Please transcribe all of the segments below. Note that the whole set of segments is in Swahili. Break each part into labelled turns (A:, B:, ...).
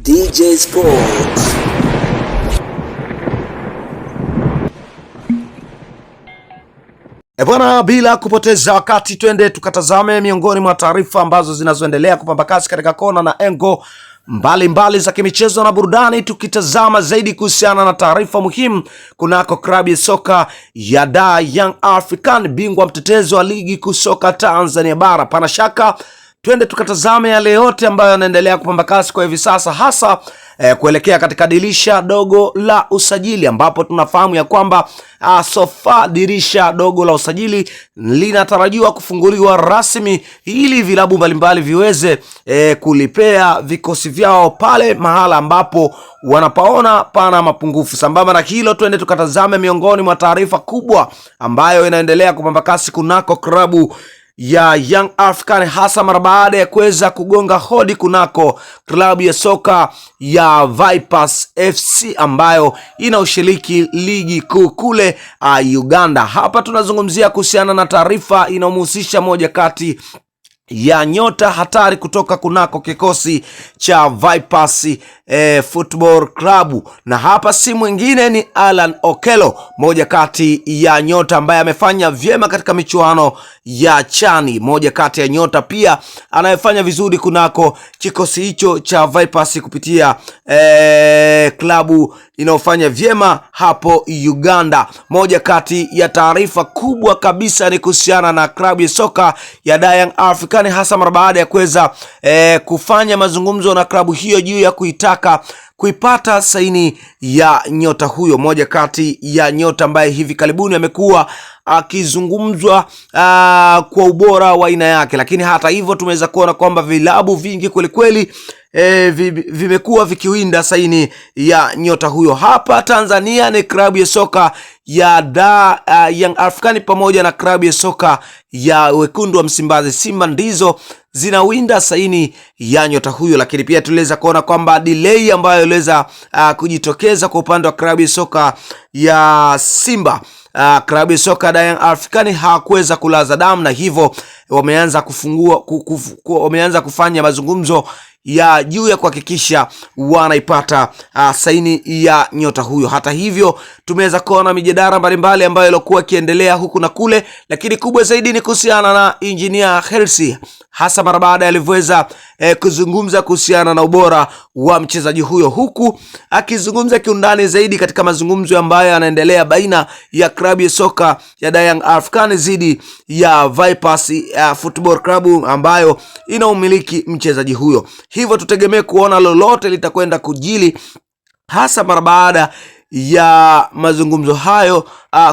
A: DJ Sports. Bwana, bila kupoteza wakati twende tukatazame miongoni mwa taarifa ambazo zinazoendelea kupamba kasi katika kona na engo mbalimbali za kimichezo na burudani, tukitazama zaidi kuhusiana na taarifa muhimu kunako klabu ya soka ya Dar Young African, bingwa mtetezi wa ligi kuu soka Tanzania bara. Pana shaka twende tukatazame yale yote ambayo yanaendelea kupamba kasi kwa hivi sasa, hasa kuelekea katika dirisha dogo la usajili, ambapo tunafahamu ya kwamba sofa dirisha dogo la usajili linatarajiwa kufunguliwa rasmi ili vilabu mbalimbali viweze kulipea vikosi vyao pale mahala ambapo wanapaona pana mapungufu. Sambamba na hilo, twende tukatazame miongoni mwa taarifa kubwa ambayo inaendelea kupamba kasi kunako klabu ya Young African, hasa mara baada ya kuweza kugonga hodi kunako klabu ya soka ya Vipers FC ambayo inaushiriki ligi kuu kule Uganda. Hapa tunazungumzia kuhusiana na taarifa inayomhusisha moja kati ya nyota hatari kutoka kunako kikosi cha Vipers Football Club, na hapa si mwingine ni Alan Okello, moja kati ya nyota ambaye amefanya vyema katika michuano ya Chani, moja kati ya nyota pia anayefanya vizuri kunako kikosi hicho cha Vipers kupitia klabu inayofanya vyema hapo Uganda. Moja kati ya taarifa kubwa kabisa ni kuhusiana na klabu ya soka ya Dar Young African, hasa mara baada ya kuweza kufanya mazungumzo na klabu hiyo juu ya kuipata saini ya nyota huyo, moja kati ya nyota ambaye hivi karibuni amekuwa akizungumzwa kwa ubora wa aina yake. Lakini hata hivyo tumeweza kuona kwamba vilabu vingi kweli vimekuwa vikiwinda saini ya nyota huyo. Hapa Tanzania ni klabu ya soka ya Dar Young African pamoja na klabu ya soka ya Wekundu wa Msimbazi Simba ndizo zinawinda saini ya nyota huyo. Lakini pia tuliweza kuona kwamba delay ambayo iliweza kujitokeza kwa upande wa klabu ya soka ya Simba, klabu ya soka Dar Young African hakuweza kulaza damu, na hivyo wameanza kufanya mazungumzo ya juu ya kuhakikisha wanaipata saini ya nyota huyo. Hata hivyo tumeweza kuona mijadala mbalimbali ambayo ilikuwa ikiendelea huku na kule, lakini kubwa zaidi ni kuhusiana na Engineer Hersi, hasa mara baada alivyoweza kuzungumza kuhusiana na ubora wa mchezaji huyo, huku akizungumza kiundani zaidi katika mazungumzo ambayo yanaendelea baina ya klabu ya soka ya Dar Young African dhidi ya Vipers Football Club ambayo inaumiliki mchezaji huyo. Hivyo tutegemee kuona lolote litakwenda kujili hasa mara baada ya mazungumzo hayo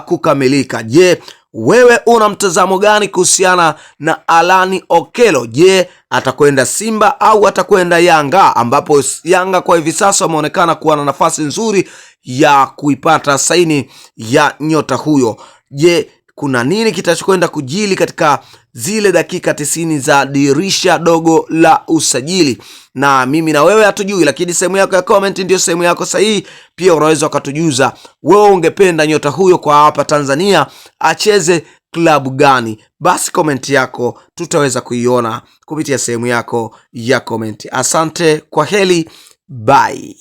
A: kukamilika. Je, wewe una mtazamo gani kuhusiana na Alan Okello? Je, atakwenda Simba au atakwenda Yanga, ambapo Yanga kwa hivi sasa wameonekana kuwa na nafasi nzuri ya kuipata saini ya nyota huyo? Je, kuna nini kitachokwenda kujili katika zile dakika 90 za dirisha dogo la usajili? Na mimi na wewe hatujui, lakini sehemu yako ya comment ndio sehemu yako sahihi. Pia unaweza ukatujuza wewe ungependa nyota huyo kwa hapa Tanzania acheze klabu gani? Basi comment yako tutaweza kuiona kupitia sehemu yako ya comment. Asante, kwa heri, bye.